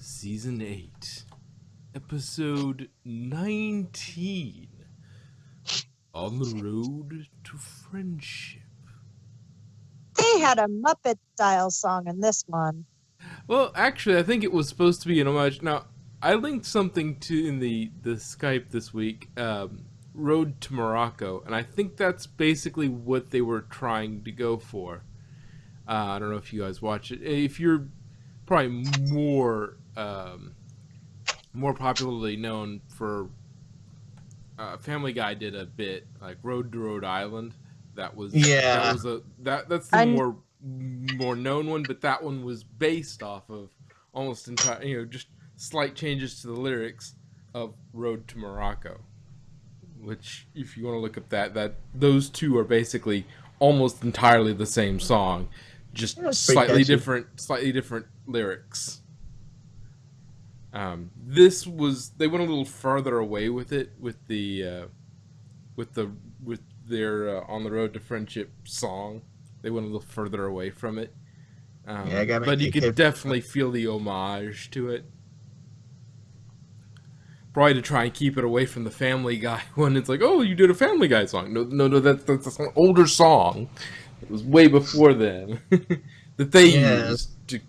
Season 8, Episode 19, On the Road to Friendship. They had a Muppet-style song in this one. Well, actually, I think it was supposed to be an homage. Now, I linked something to in the Skype this week, Road to Morocco, and I think that's basically what they were trying to go for. I don't know if you guys watch it. If you're probably more popularly known for Family Guy did a bit like Road to Rhode Island. That's the more known one, but that one was based off of almost entire just slight changes to the lyrics of Road to Morocco. Which, if you want to look up that those two are basically almost entirely the same song, just slightly different lyrics. They went a little farther away with it with their On the Road to Friendship song. They went a little further away from it. But you could definitely feel the homage to it. Probably to try and keep it away from the Family Guy one. It's like, oh, you did a Family Guy song. No, that's an older song. It was way before then that they used to.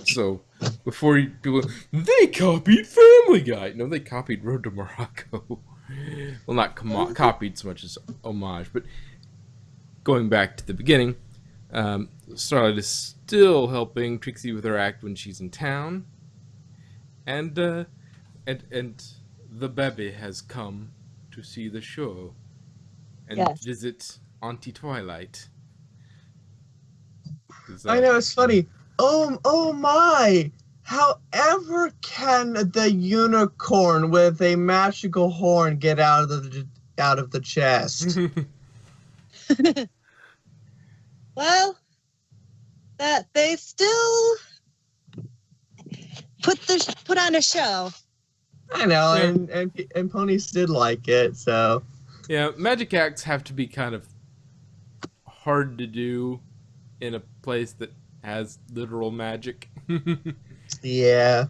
So before people, they copied Family Guy. No, they copied Road to Morocco. Well, not copied so much as homage, but going back to the beginning, Starlight is still helping Trixie with her act when she's in town, and the baby has come to see the show and visit Auntie Twilight. I know, it's funny. Oh my! However can the unicorn with a magical horn get out of the chest? Well, that they still put on a show. I know, and Ponies did like it, so. Yeah, magic acts have to be kind of hard to do in a place that has literal magic. Yeah.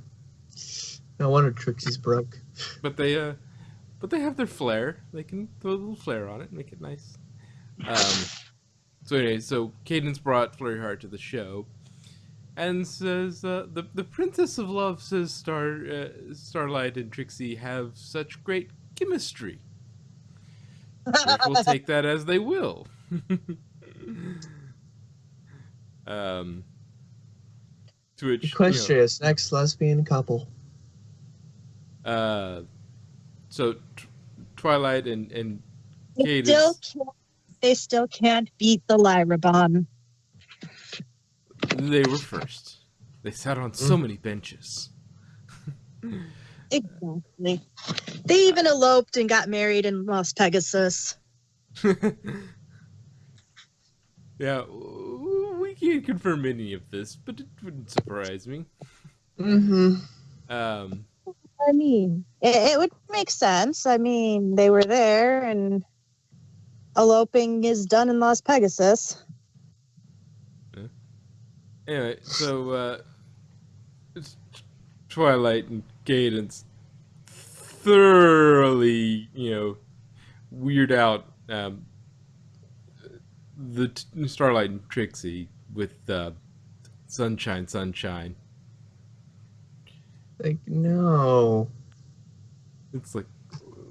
No wonder Trixie's broke. But they have their flair. They can throw a little flair on it and make it nice. So anyway, Cadence brought Flurry Heart to the show, and says the Princess of Love says Starlight and Trixie have such great chemistry. We'll take that as they will. To which, Equestria's next lesbian couple. So Twilight and Cadence. They still can't beat the Lyra bomb. They were first. They sat on so many benches. Exactly. They even eloped and got married in Las Pegasus. Yeah, we can't confirm any of this, but it wouldn't surprise me. Mm-hmm. I mean, it would make sense. I mean, they were there, and eloping is done in Las Pegasus. Anyway, so it's Twilight and Cadence thoroughly, weird out the Starlight and Trixie with Sunshine. Like, no. It's like,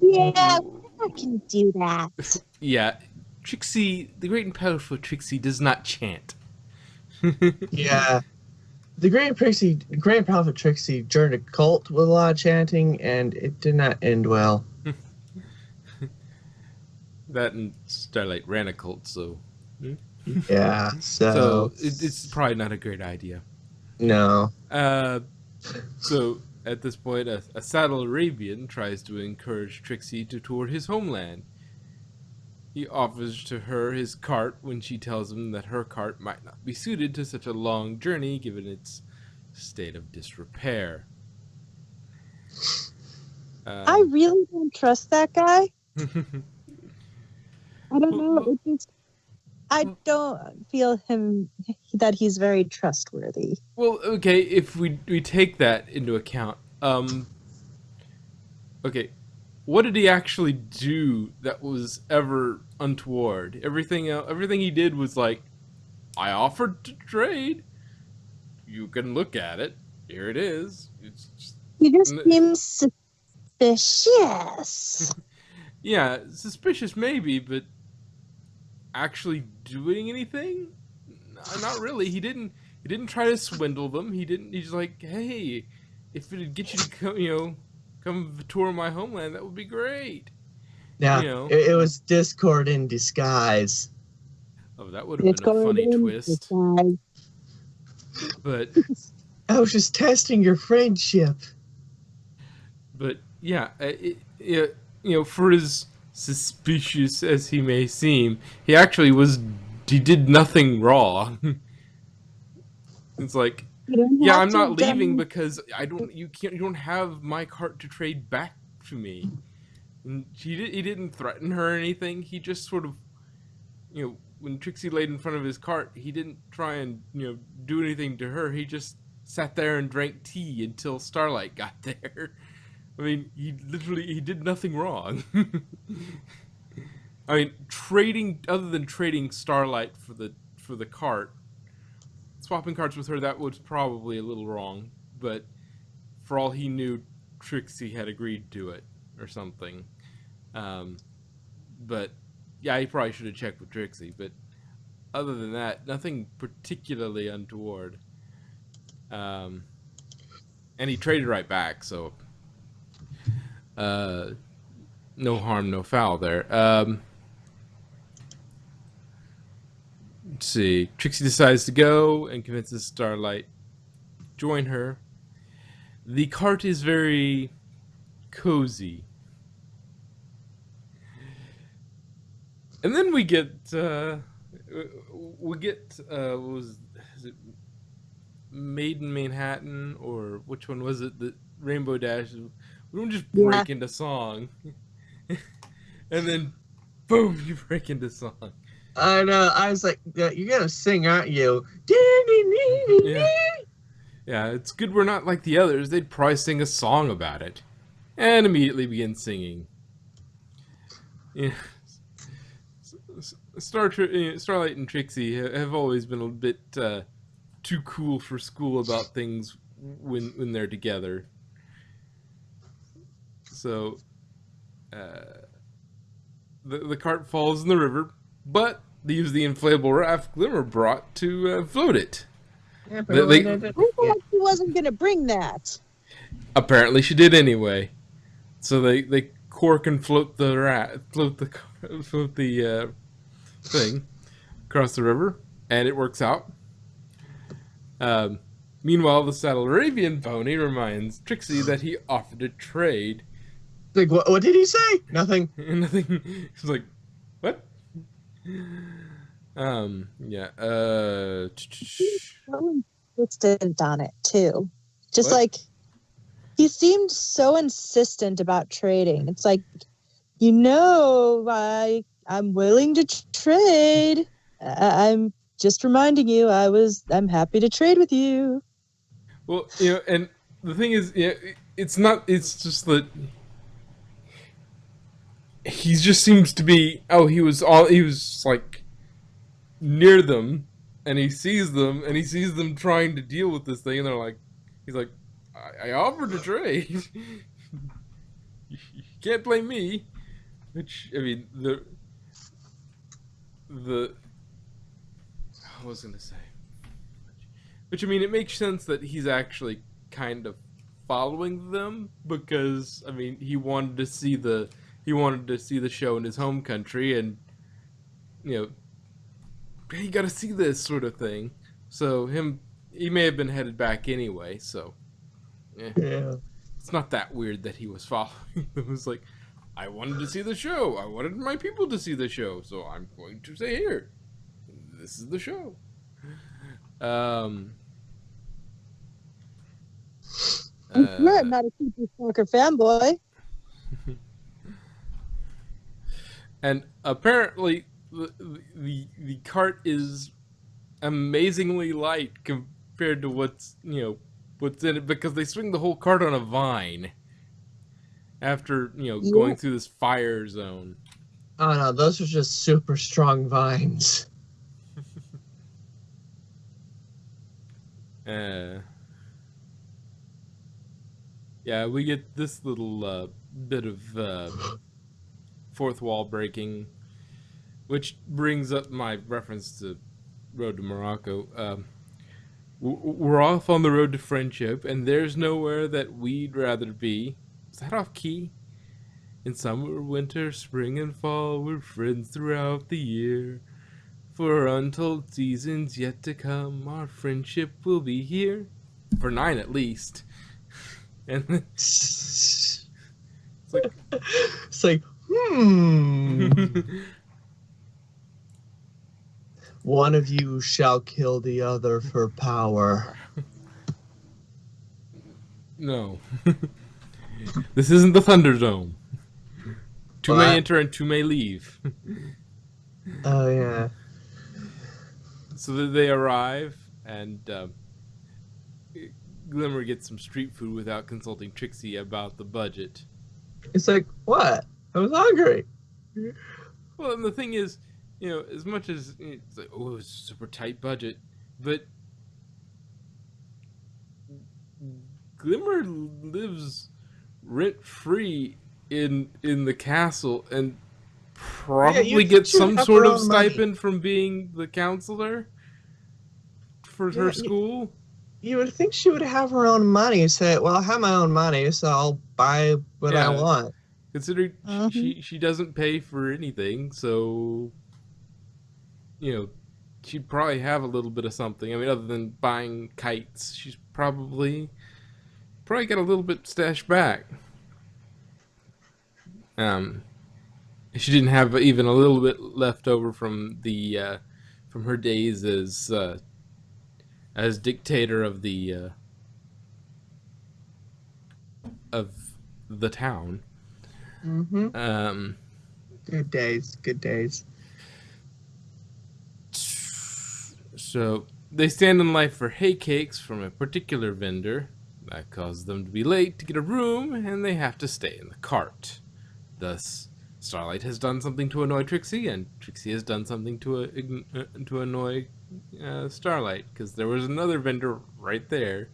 yeah, I can do that. Yeah, Trixie, the great and powerful Trixie, does not chant. Yeah. The great and powerful Trixie joined a cult with a lot of chanting, and it did not end well. That and Starlight ran a cult, so. Yeah, so it's probably not a great idea. No. So at this point, a saddle Arabian tries to encourage Trixie to tour his homeland. He offers to her his cart when she tells him that her cart might not be suited to such a long journey given its state of disrepair. I really don't trust that guy. I don't know. I don't feel that he's very trustworthy. Well, okay, if we take that into account, okay, what did he actually do that was ever untoward? Everything he did was like, I offered to trade. You can look at it. Here it is. It's just, He just seems suspicious. yeah, suspicious maybe, but actually doing anything? Not really. He didn't. He didn't try to swindle them. He didn't. He's like, hey, if it'd get you to come, come tour my homeland, that would be great. Yeah, it was Discord in disguise. Oh, that would have been a funny twist. But I was just testing your friendship. But yeah, for as suspicious as he may seem, he actually was. He did nothing wrong. It's like, yeah, I'm not leaving because I don't. You don't have my cart to trade back to me. And he didn't threaten her or anything. He just sort of, when Trixie laid in front of his cart, he didn't try and do anything to her. He just sat there and drank tea until Starlight got there. I mean, he did nothing wrong. I mean, other than trading Starlight for the cart, swapping carts with her, that was probably a little wrong. But for all he knew, Trixie had agreed to it or something. But yeah, he probably should have checked with Trixie. But other than that, nothing particularly untoward. And he traded right back, so no harm, no foul there. Let's see. Trixie decides to go and convinces Starlight to join her. The cart is very cozy. And then we get what was it, Made in Manhattan, or which one was it? The Rainbow Dash. We don't just break into song. And then boom, you break into song. I know. I was like, you're gonna sing, aren't you? Yeah. Yeah, it's good we're not like the others. They'd probably sing a song about it. And immediately begin singing. Yeah. Starlight and Trixie have always been a bit too cool for school about things when they're together. So, the cart falls in the river, but they use the inflatable raft Glimmer brought to float it. Yeah, I thought she wasn't going to bring that. Apparently, she did anyway. So they cork and float the thing across the river, and it works out. Meanwhile, the Saddle Arabian pony reminds Trixie that he offered to trade. Like, what did he say? Nothing. Nothing. She's like, what? Yeah. So insistent on it too. Just What? like he seemed so insistent about trading. It's like, I'm willing to trade. I'm just reminding you, I'm happy to trade with you. Well, and the thing is, it's just that he just seems to be, he was like near them, and he sees them trying to deal with this thing, and he's like, I offered to trade. You can't blame me. Which, I mean, I was gonna say, which, I mean, it makes sense that he's actually kind of following them, because, I mean, he wanted to see the show in his home country, and hey, you got to see this sort of thing. So he may have been headed back anyway. So Yeah. It's not that weird that he was following. It was like, I wanted to see the show. I wanted my people to see the show, so I'm going to say here, this is the show. I'm not a super soccer fanboy. And apparently, the cart is amazingly light compared to what's what's in it, because they swing the whole cart on a vine after Yeah. going through this fire zone. Oh no, those are just super strong vines. Yeah, we get this little bit of fourth wall breaking, which brings up my reference to Road to Morocco. We're off on the road to friendship, and there's nowhere that we'd rather be. Is that off key? In summer, winter, spring, and fall, we're friends throughout the year. For untold seasons yet to come, our friendship will be here. For 9 at least. And then It's it's like, like, one of you shall kill the other for power. no. This isn't the Thunderdome. Two may What? enter and two may leave. Oh yeah. So that they arrive, and Glimmer gets some street food without consulting Trixie about the budget. It's like, what? I was hungry. Well, and the thing is, as much as it's like, oh, it's a super tight budget, but Glimmer lives rent free in the castle, and probably gets some sort of stipend from being the counselor for her school. You would think she would have her own money. Say, well, I have my own money, so I'll buy what I want. Considering she doesn't pay for anything, so she'd probably have a little bit of something. I mean, other than buying kites, she's probably got a little bit stashed back. She didn't have even a little bit left over from the from her days as dictator of the town. Good days, good days. So they stand in line for hay cakes from a particular vendor. That causes them to be late to get a room, and they have to stay in the cart. Thus, Starlight has done something to annoy Trixie, and Trixie has done something to annoy Starlight, because there was another vendor right there.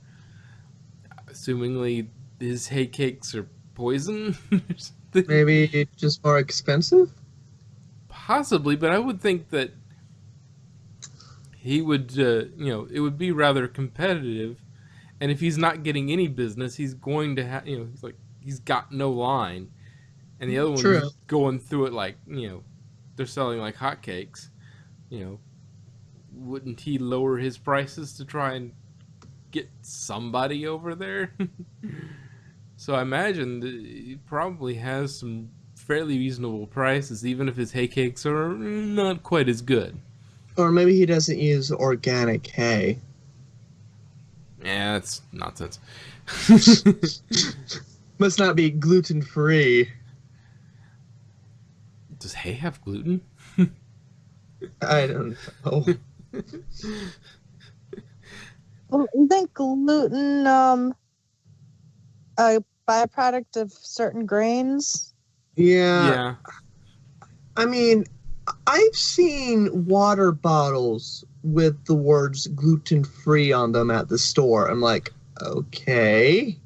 Assumingly, his hay cakes are poison. Maybe just more expensive? Possibly, but I would think that he would, it would be rather competitive. And if he's not getting any business, he's going to have, he's got no line. And the other one's going through it like, they're selling like hotcakes. Wouldn't he lower his prices to try and get somebody over there? So I imagine that he probably has some fairly reasonable prices, even if his hay cakes are not quite as good. Or maybe he doesn't use organic hay. Yeah, that's nonsense. Must not be gluten-free. Does hay have gluten? I don't know. Well, isn't gluten a byproduct of certain grains? Yeah. I mean, I've seen water bottles with the words gluten-free on them at the store. I'm like, okay.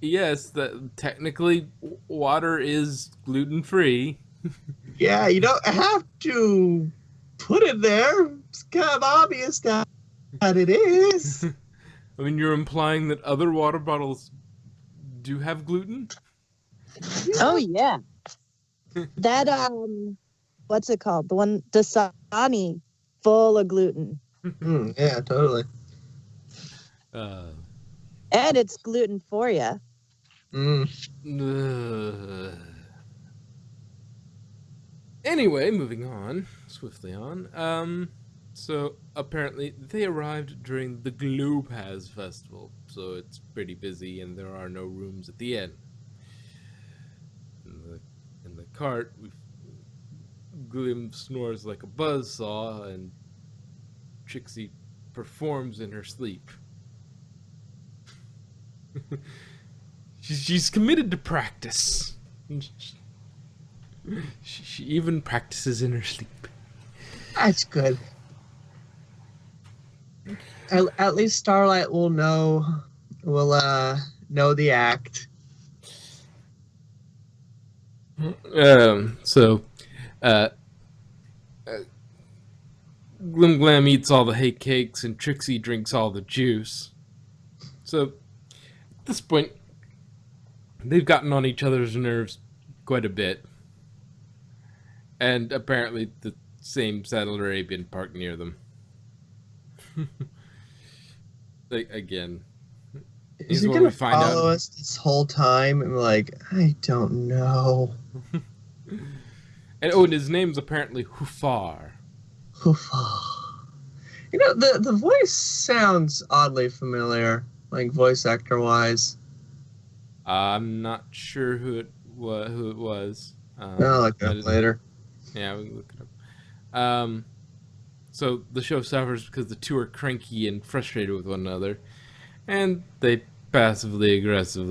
Yes, that technically water is gluten-free. Yeah, you don't have to put it there. It's kind of obvious that it is. I mean, you're implying that other water bottles do have gluten? Oh yeah. That what's it called? The one Dasani, full of gluten. Yeah, totally. And it's gluten for you. Anyway, moving on swiftly on. So apparently they arrived during the Glowpaz festival, so it's pretty busy and there are no rooms at the inn. In the cart, Glim snores like a buzzsaw, and Trixie performs in her sleep. She's committed to practice. She even practices in her sleep. That's good. At least Starlight will know the act. So, Glim Glam eats all the hay cakes, and Trixie drinks all the juice. So, at this point, they've gotten on each other's nerves quite a bit. And apparently the same Saddle Arabian parked near them. Again. Is he going to follow us this whole time? And like, I don't know. And his name's apparently Hufar. Hufar. You know, the voice sounds oddly familiar, like voice actor wise. I'm not sure who it was. I'll look it up later. Yeah, we can look it up. So the show suffers because the two are cranky and frustrated with one another, and they passive aggressive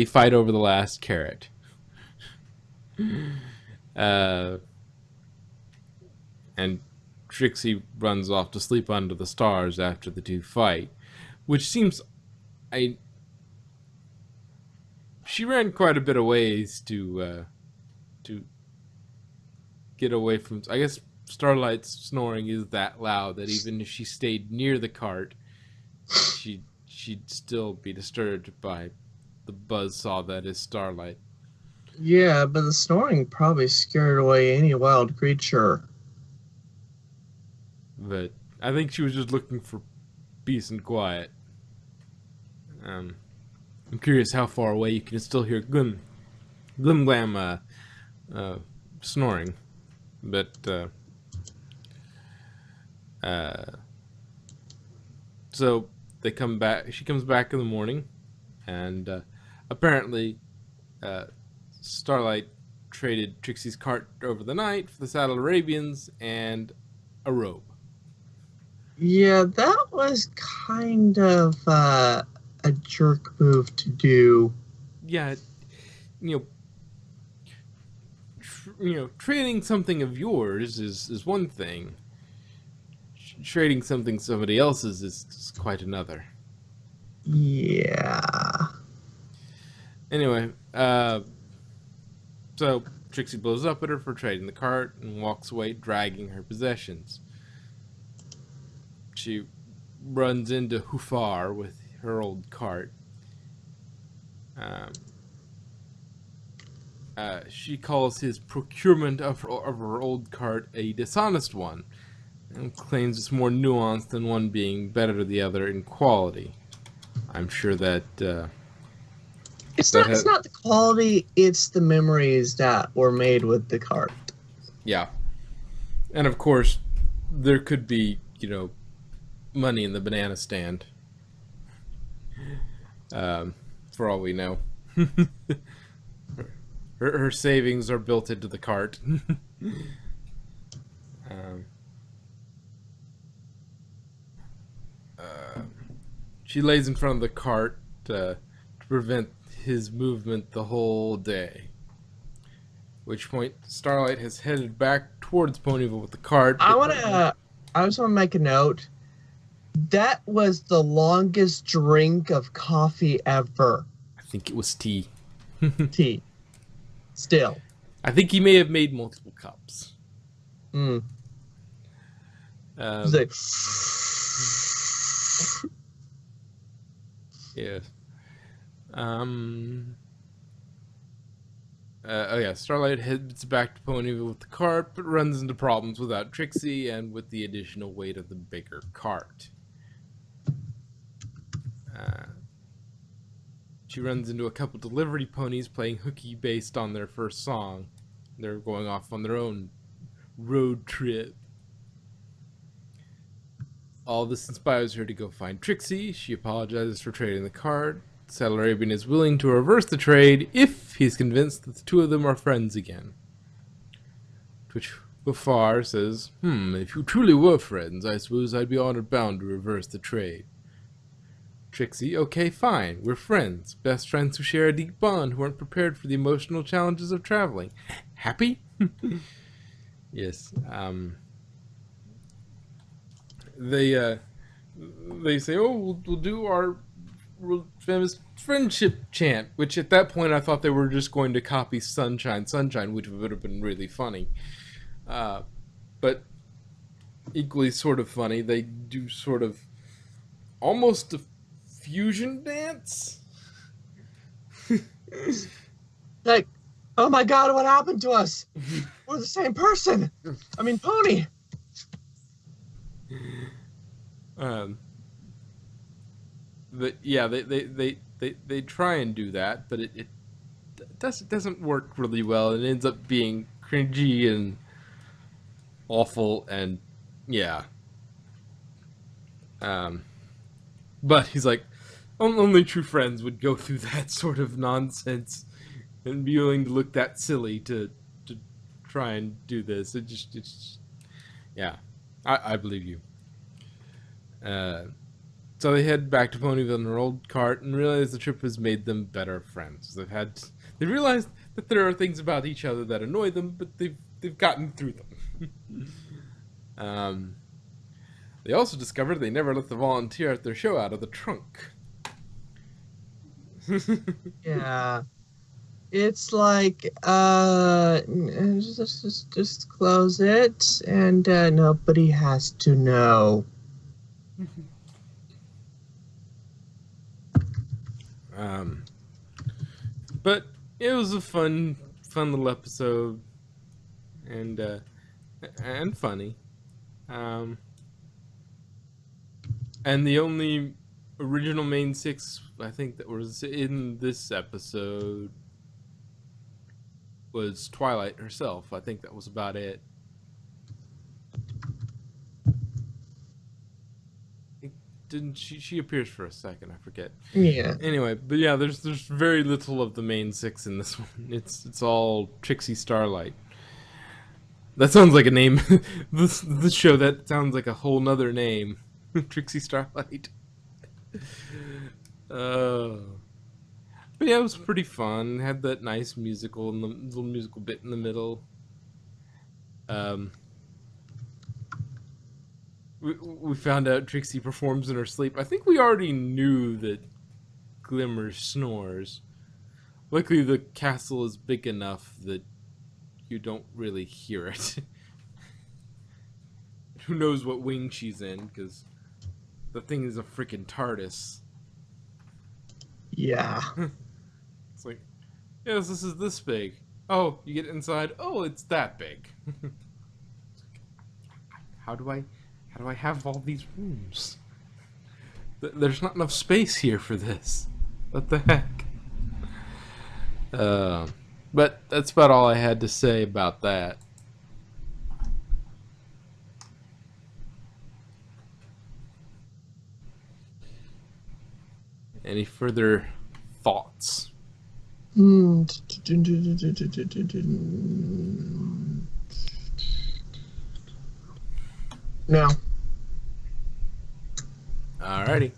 fight over the last carrot. And Trixie runs off to sleep under the stars after the two fight, which seems she ran quite a bit of ways to get away from. I guess Starlight's snoring is that loud that even if she stayed near the cart, she'd still be disturbed by the buzzsaw that is Starlight. Yeah, but the snoring probably scared away any wild creature. But I think she was just looking for peace and quiet. I'm curious how far away you can still hear Glim Glam snoring. But so they come back. She comes back in the morning, and apparently Starlight traded Trixie's cart over the night for the Saddle Arabians and a robe. Yeah, that was kind of a jerk move to do. Yeah, trading something of yours is one thing. Trading something somebody else's is quite another. Yeah. Anyway, so Trixie blows up at her for trading the cart and walks away dragging her possessions. She runs into Hufar with her old cart. She calls his procurement of her old cart a dishonest one, and claims it's more nuanced than one being better than the other in quality. I'm sure that it's not the quality; it's the memories that were made with the cart. Yeah, and of course, there could be money in the banana stand. For all we know. Her savings are built into the cart. She lays in front of the cart to prevent his movement the whole day. At which point, Starlight has headed back towards Ponyville with the cart. I just want to make a note. That was the longest drink of coffee ever. I think it was tea. Tea. Still. I think he may have made multiple cups. Like, yeah. Starlight heads back to Ponyville with the cart, but runs into problems without Trixie and with the additional weight of the bigger cart. She runs into a couple delivery ponies playing hooky based on their first song. They're going off on their own road trip. All this inspires her to go find Trixie. She apologizes for trading the cart, Saddle Arabian is willing to reverse the trade if he's convinced that the two of them are friends again. To which Bafar says, if you truly were friends, I suppose I'd be honored bound to reverse the trade. Trixie, okay, fine, we're friends. Best friends who share a deep bond, who aren't prepared for the emotional challenges of traveling. Happy? Yes. They say, oh, we'll do our famous friendship chant, which at that point I thought they were just going to copy Sunshine, which would have been really funny. But equally sort of funny, they do sort of almost a fusion dance. Like, oh my god, what happened to us? We're the same person. I mean, Pony. But yeah, they try and do that, but it doesn't work really well. It ends up being cringy and awful, and yeah. But he's like, only true friends would go through that sort of nonsense and be willing to look that silly to try and do this. It's yeah, I believe you. So they head back to Ponyville in their old cart and realize the trip has made them better friends. They realized that there are things about each other that annoy them, but they've gotten through them. They also discovered they never let the volunteer at their show out of the trunk. Yeah. It's like, just close it, and nobody has to know. But it was a fun little episode, and funny. And the only original main six I think that was in this episode was Twilight herself. I think that was about it. Didn't she appears for a second, I forget. Yeah. Anyway, but yeah, there's very little of the main six in this one. It's all Trixie Starlight. That sounds like a name. this show, that sounds like a whole nother name. Trixie Starlight. But yeah, it was pretty fun. Had that nice musical and the little musical bit in the middle. We found out Trixie performs in her sleep. I think we already knew that Glimmer snores. Luckily, the castle is big enough that you don't really hear it. Who knows what wing she's in, because the thing is a freaking TARDIS. Yeah. It's like, yes, this is this big. Oh, you get inside. Oh, it's that big. How do I have all these rooms? There's not enough space here for this. What the heck? But that's about all I had to say about that. Any further thoughts? No. Alrighty.